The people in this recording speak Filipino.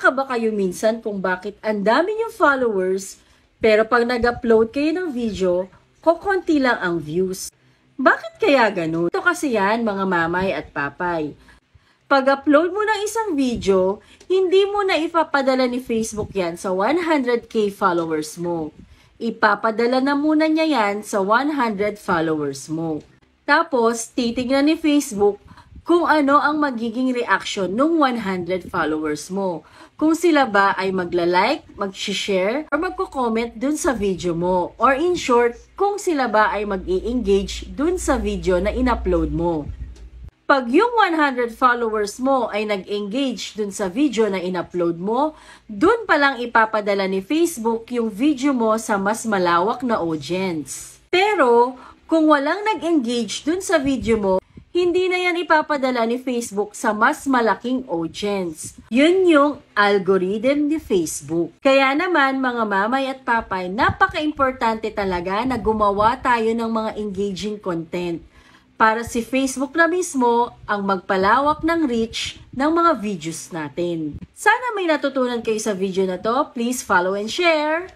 Nagtataka ba kayo minsan kung bakit ang dami niyong followers, pero pag nag-upload kayo ng video, kokonti lang ang views? Bakit kaya ganun? Ito kasi yan mga mamay at papay. Pag-upload mo ng isang video, hindi mo na ipapadala ni Facebook yan sa 100k followers mo. Ipapadala na muna niya yan sa 100 followers mo. Tapos, titignan ni Facebook kung ano ang magiging reaction ng 100 followers mo. Kung sila ba ay magla-like, mag-share, or magko-comment dun sa video mo. Or in short, kung sila ba ay mag-i-engage dun sa video na in-upload mo. Pag yung 100 followers mo ay nag-engage dun sa video na in-upload mo, dun palang ipapadala ni Facebook yung video mo sa mas malawak na audience. Pero, kung walang nag-engage dun sa video mo, hindi na yan ipapadala ni Facebook sa mas malaking audience. Yun yung algorithm ni Facebook. Kaya naman mga mamay at papay, napaka-importante talaga na gumawa tayo ng mga engaging content para si Facebook na mismo ang magpalawak ng reach ng mga videos natin. Sana may natutunan kayo sa video na to. Please follow and share!